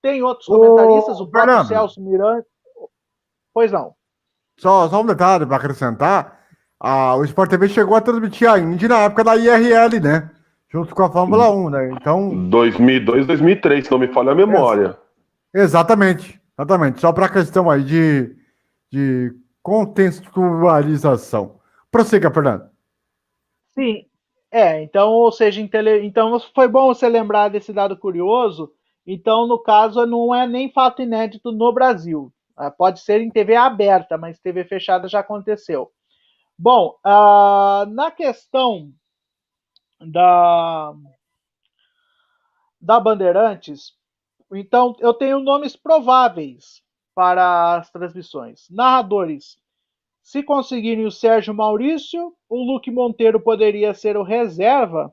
tem outros comentaristas, o próprio Fernando, Celso Miranda. Pois não. Só um detalhe para acrescentar. O Sport TV chegou a transmitir a Indy na época da IRL, né? Junto com a Fórmula 1, né? Então... 2002, 2003, se não me falha a memória. Exatamente. Só para a questão aí de contextualização. Prossiga, Fernando. Sim. Então, ou seja, então foi bom você lembrar desse dado curioso. Então, no caso, não é nem fato inédito no Brasil. Pode ser em TV aberta, mas TV fechada já aconteceu. Bom, na questão da Bandeirantes, então eu tenho nomes prováveis para as transmissões. Narradores: se conseguirem o Sérgio Maurício, o Luque Monteiro poderia ser o reserva,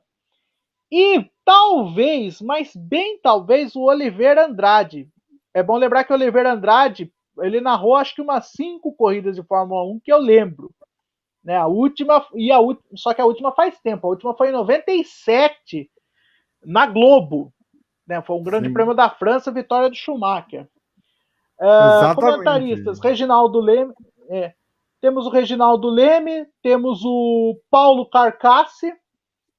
e talvez, mas bem talvez, o Oliveira Andrade. É bom lembrar que o Oliveira Andrade, ele narrou acho que umas 5 corridas de Fórmula 1 que eu lembro. Né? Só que a última faz tempo. A última foi em 97, na Globo. Né? Foi um grande prêmio da França, vitória do Schumacher. Comentaristas: Reginaldo Leme. Temos o Reginaldo Leme, temos o Paulo Carcassi,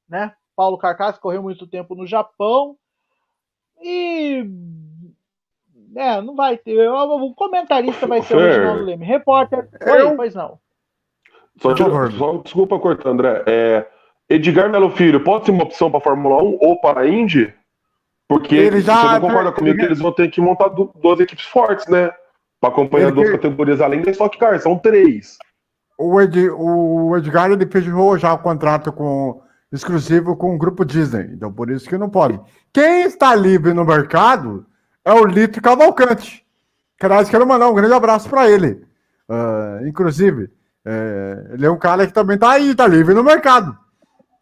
né? Paulo Carcassi correu muito tempo no Japão. E não vai ter. O comentarista vai ser o Reginaldo Leme. Repórter. Pois não. Desculpa cortar, André. Edgar Melo Filho, pode ser uma opção para a Fórmula 1 ou para a Indy? Porque você não concorda comigo que eles vão ter que montar 2 equipes fortes, né? Para acompanhar 2 categorias além da Stock Car, são 3. O Edgar, ele fechou já o contrato exclusivo com o Grupo Disney, então por isso que não pode. Quem está livre no mercado é o Lito Cavalcante. Quero mandar um grande abraço para ele. Inclusive, ele é um cara que também está livre no mercado.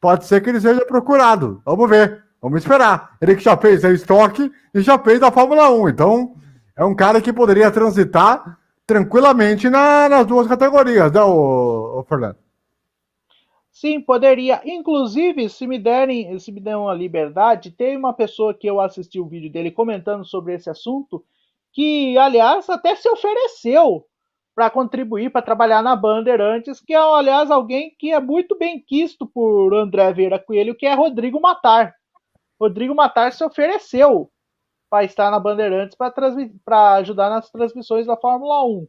Pode ser que ele seja procurado. Vamos ver Vamos esperar. Ele que já fez a estoque e já fez a Fórmula 1. Então, é um cara que poderia transitar tranquilamente nas duas categorias, né, o Fernando? Sim, poderia. Inclusive, se me derem uma liberdade, tem uma pessoa que eu assisti o vídeo dele comentando sobre esse assunto, que, aliás, até se ofereceu para contribuir, para trabalhar na Bandeirantes, que é, aliás, alguém que é muito bem quisto por André Vieira Coelho, que é Rodrigo Matar. Rodrigo Matar se ofereceu para estar na Bandeirantes para ajudar nas transmissões da Fórmula 1.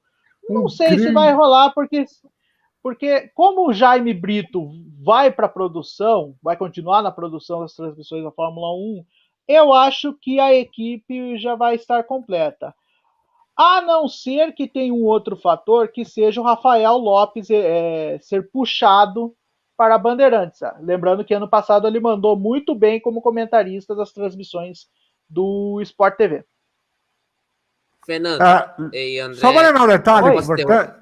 Não sei se vai rolar, porque como o Jaime Brito vai para a produção, vai continuar na produção das transmissões da Fórmula 1, eu acho que a equipe já vai estar completa. A não ser que tenha um outro fator, que seja o Rafael Lopes ser puxado para a Bandeirantes. Lembrando que ano passado ele mandou muito bem como comentarista das transmissões do Sport TV. Fernando e André. Só para lembrar um detalhe importante.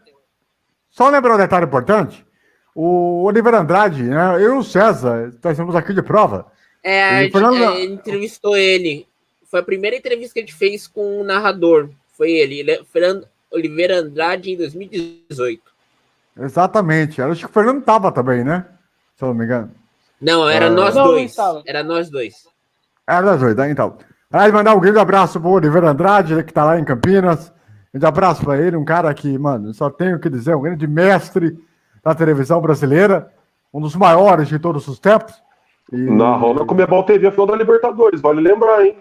Só lembrar um detalhe importante. O Oliver Andrade, né? Eu e o César, nós estamos aqui de prova. A gente entrevistou ele. Foi a primeira entrevista que a gente fez com o narrador. Foi ele, Fernando Oliveira Andrade, em 2018. Exatamente. Acho que o Fernando estava também, né? Se eu não me engano. Não, era nós dois. Era nós dois. Era nós dois, né? Então. Aí mandar um grande abraço pro Oliveira Andrade, ele que tá lá em Campinas. Um grande abraço para ele, um cara que, mano, só tenho que dizer, um grande mestre da televisão brasileira, um dos maiores de todos os tempos. Narrou na Comebol TV, final da Libertadores, vale lembrar, hein?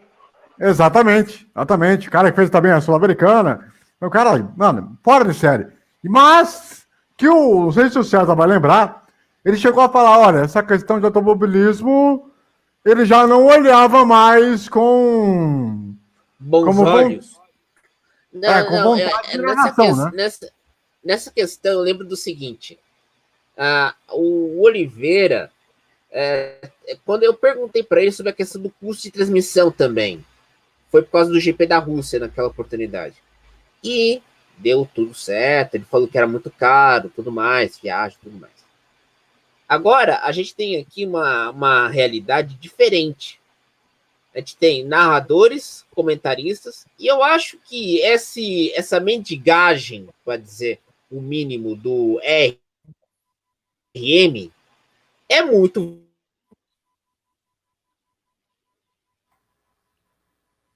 Exatamente. O cara que fez também a Sul-Americana. O cara, mano, fora de série. Mas, não sei se o César vai lembrar, ele chegou a falar, olha, essa questão de automobilismo, ele já não olhava mais com... bons olhos. Com vontade de narração, né? Nessa questão, eu lembro do seguinte. O Oliveira, quando eu perguntei para ele sobre a questão do custo de transmissão também, foi por causa do GP da Rússia naquela oportunidade. E deu tudo certo, ele falou que era muito caro, tudo mais, viagem, tudo mais. Agora, a gente tem aqui uma realidade diferente. A gente tem narradores, comentaristas, e eu acho que essa mendigagem, para dizer o mínimo, do RM é muito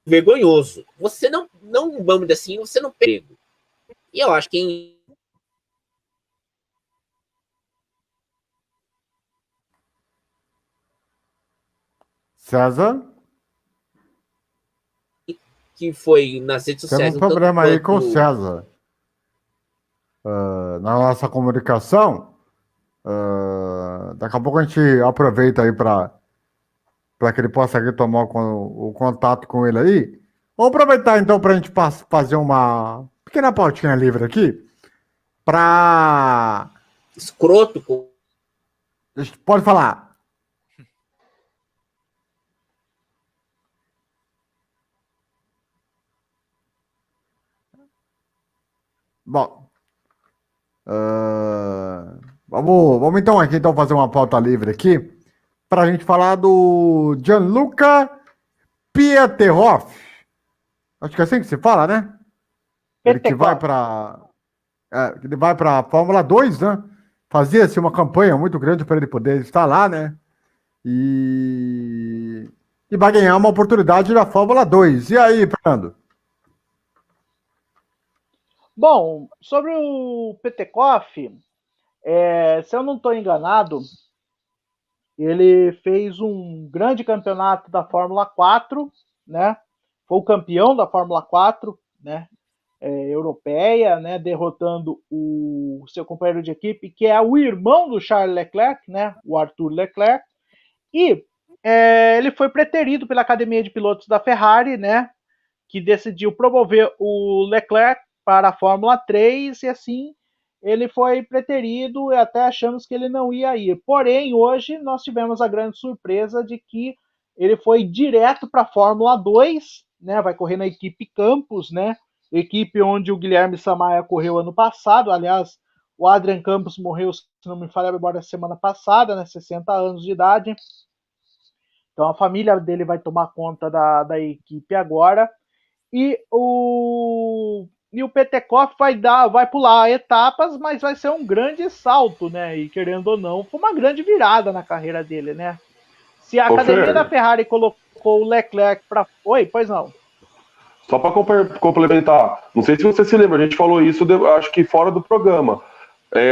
vergonhoso. Você não vamos dizer assim, você não pega. E eu acho que César? Que foi nas redes sociais. Temos um problema aí com o César. Na nossa comunicação, daqui a pouco a gente aproveita aí para que ele possa aqui tomar o contato com ele aí. Vamos aproveitar então para a gente fazer uma pequena pautinha livre aqui para... Escroto. Pode falar. Bom, vamos então aqui fazer uma pauta livre aqui para a gente falar do Gianluca Pieterhoff. Acho que é assim que se fala, né? Ele que vai para a Fórmula 2, né? Fazia-se uma campanha muito grande para ele poder estar lá, né? E vai ganhar uma oportunidade na Fórmula 2. E aí, Fernando? Bom, sobre o Petekoff, se eu não estou enganado, ele fez um grande campeonato da Fórmula 4, né? Foi o campeão da Fórmula 4, né? Europeia, né? Derrotando o seu companheiro de equipe, que é o irmão do Charles Leclerc, né? O Arthur Leclerc. E ele foi preterido pela Academia de Pilotos da Ferrari, né? Que decidiu promover o Leclerc para a Fórmula 3 e assim ele foi preterido e até achamos que ele não ia ir. Porém, hoje nós tivemos a grande surpresa de que ele foi direto para a Fórmula 2, né? Vai correr na equipe Campos, né? Equipe onde o Guilherme Samaia correu ano passado. Aliás, o Adrian Campos morreu, se não me falha a memória, semana passada, né? 60 anos de idade. Então a família dele vai tomar conta da equipe agora. E o Petekoff vai pular etapas, mas vai ser um grande salto, né? E querendo ou não, foi uma grande virada na carreira dele, né? Se a academia da Ferrari colocou o Leclerc para... Oi, pois não. Só para complementar, não sei se você se lembra, a gente falou isso, acho que fora do programa,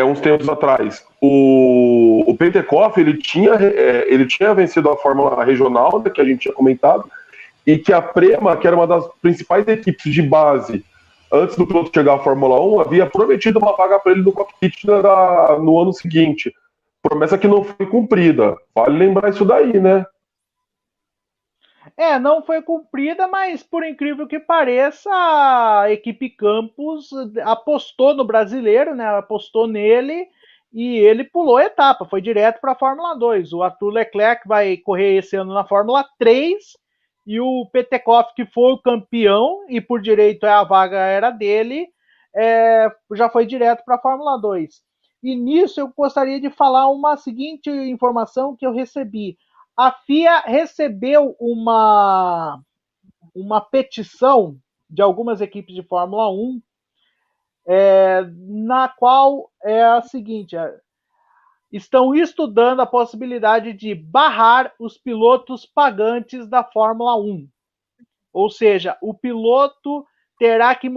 uns tempos atrás. O Petekoff, ele tinha vencido a Fórmula Regional, né, que a gente tinha comentado, e que a Prema, que era uma das principais equipes de base, antes do piloto chegar à Fórmula 1, havia prometido uma vaga para ele no cockpit no ano seguinte. Promessa que não foi cumprida. Vale lembrar isso daí, né? Não foi cumprida, mas por incrível que pareça, a equipe Campos apostou no brasileiro, né? Apostou nele e ele pulou a etapa, foi direto para a Fórmula 2. O Arthur Leclerc vai correr esse ano na Fórmula 3 e o Petekoff, que foi o campeão e por direito a vaga era dele, já foi direto para a Fórmula 2. E nisso eu gostaria de falar uma seguinte informação que eu recebi. A FIA recebeu uma petição de algumas equipes de Fórmula 1, na qual é a seguinte: estão estudando a possibilidade de barrar os pilotos pagantes da Fórmula 1. Ou seja, o piloto terá que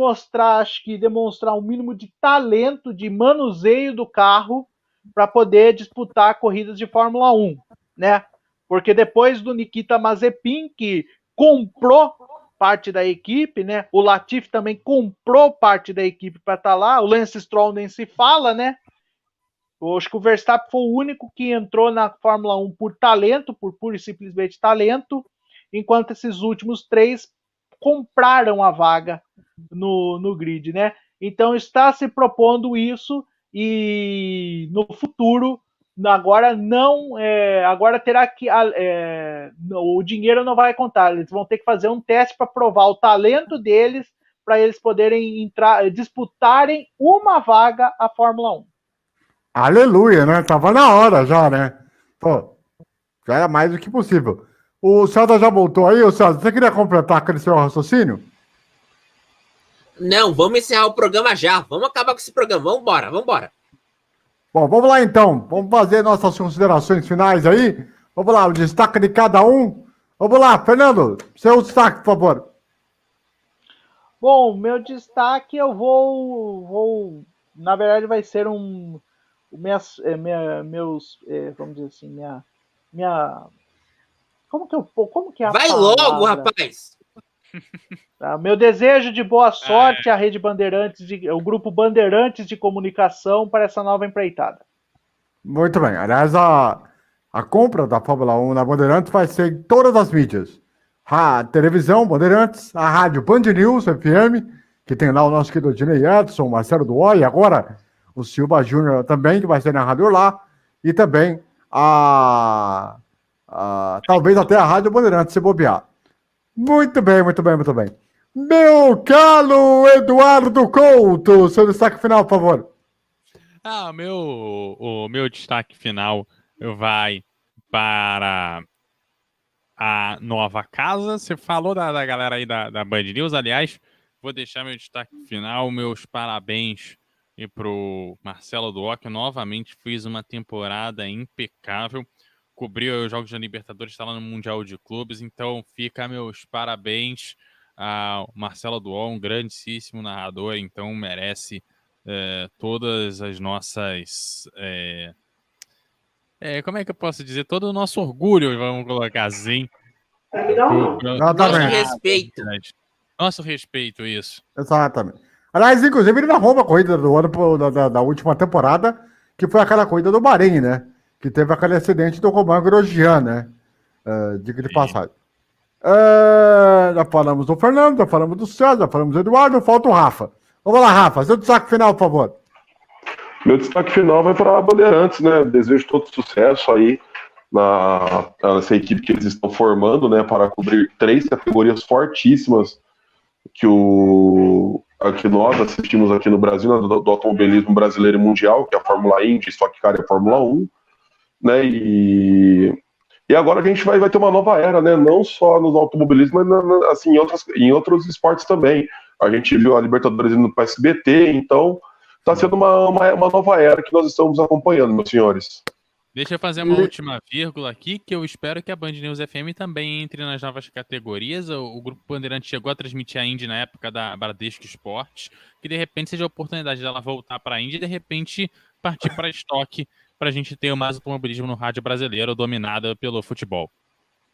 demonstrar um mínimo de talento, de manuseio do carro para poder disputar corridas de Fórmula 1, né? Porque depois do Nikita Mazepin, que comprou parte da equipe, né? O Latifi também comprou parte da equipe para estar lá. O Lance Stroll nem se fala, né? Eu acho que o Verstappen foi o único que entrou na Fórmula 1 por talento, por pura e simplesmente talento, enquanto esses últimos 3 compraram a vaga no grid, né? Então está se propondo isso e no futuro agora terá que o dinheiro não vai contar, eles vão ter que fazer um teste para provar o talento deles, para eles poderem disputarem uma vaga à Fórmula 1. Aleluia, né? Tava na hora já, né? Pô, já era mais do que possível. O César já voltou aí, César, você queria completar aquele seu raciocínio? Não, vamos encerrar o programa já, vamos acabar com esse programa, vambora. Bom, vamos lá então. Vamos fazer nossas considerações finais aí. Vamos lá, o destaque de cada um. Vamos lá, Fernando, seu destaque, por favor. Bom, meu destaque eu vou na verdade vai ser vamos dizer assim, como que é a Vai palavra? logo, rapaz! Meu desejo de boa sorte à Rede Bandeirantes, o Grupo Bandeirantes de Comunicação para essa nova empreitada. Muito bem. Aliás, a compra da Fórmula 1 na Bandeirantes vai ser em todas as mídias. A televisão Bandeirantes, a rádio Band News FM, que tem lá o nosso querido Dinei Edson, o Marcelo Duó, e agora o Silva Júnior também, que vai ser narrador lá, e também talvez até a rádio Bandeirantes, se bobear. Muito bem. Meu caro Eduardo Couto, seu destaque final, por favor. O meu destaque final vai para a nova casa. Você falou da galera aí da Band News, aliás, vou deixar meu destaque final, meus parabéns e pro Marcelo Duó, que novamente fez uma temporada impecável. Cobriu os Jogos da Libertadores, está lá no Mundial de Clubes, então fica meus parabéns ao Marcelo Duó, um grandíssimo narrador, então merece todas as nossas... como é que eu posso dizer? Todo o nosso orgulho, vamos colocar assim. Nosso respeito. Nosso respeito, isso. Exatamente. Aliás, inclusive, ele narrou uma corrida do ano da última temporada, que foi aquela corrida do Bahrein, né? Que teve aquele acidente do Romain Grosjean, né? Dica de passagem. Já falamos do Fernando, já falamos do César, já falamos do Eduardo, falta o Rafa. Vamos lá, Rafa, seu destaque final, por favor. Meu destaque final vai para a Bandeirantes, né? Desejo todo sucesso aí nessa equipe que eles estão formando, né? Para cobrir 3 categorias fortíssimas que nós assistimos aqui no Brasil, né, do automobilismo brasileiro e mundial, que é a Fórmula Indy, Stock Car e a Fórmula 1. Né, e E agora a gente vai ter uma nova era, né? Não só nos automobilismo, mas assim, em outros esportes também. A gente viu a Libertadores indo para SBT, então está sendo uma nova era que nós estamos acompanhando, meus senhores. Deixa eu fazer uma última vírgula aqui, que eu espero que a Band News FM também entre nas novas categorias. O Grupo Bandeirante chegou a transmitir a Indy na época da Bradesco Esportes, que de repente seja a oportunidade dela voltar para a Indy e de repente partir para estoque, para a gente ter mais automobilismo no rádio brasileiro dominado pelo futebol.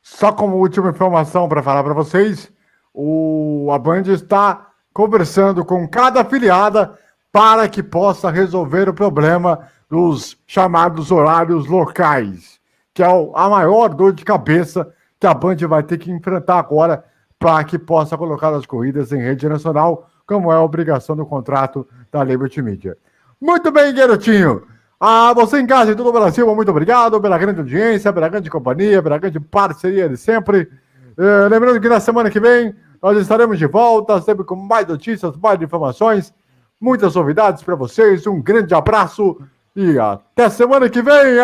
Só como última informação para falar para vocês, a Band está conversando com cada afiliada para que possa resolver o problema dos chamados horários locais, que é a maior dor de cabeça que a Band vai ter que enfrentar agora para que possa colocar as corridas em rede nacional, como é a obrigação do contrato da Liberty Media. Muito bem, garotinho. A você em casa e todo o Brasil, muito obrigado pela grande audiência, pela grande companhia, pela grande parceria de sempre. Lembrando que na semana que vem nós estaremos de volta, sempre com mais notícias, mais informações, muitas novidades para vocês. Um grande abraço e até semana que vem.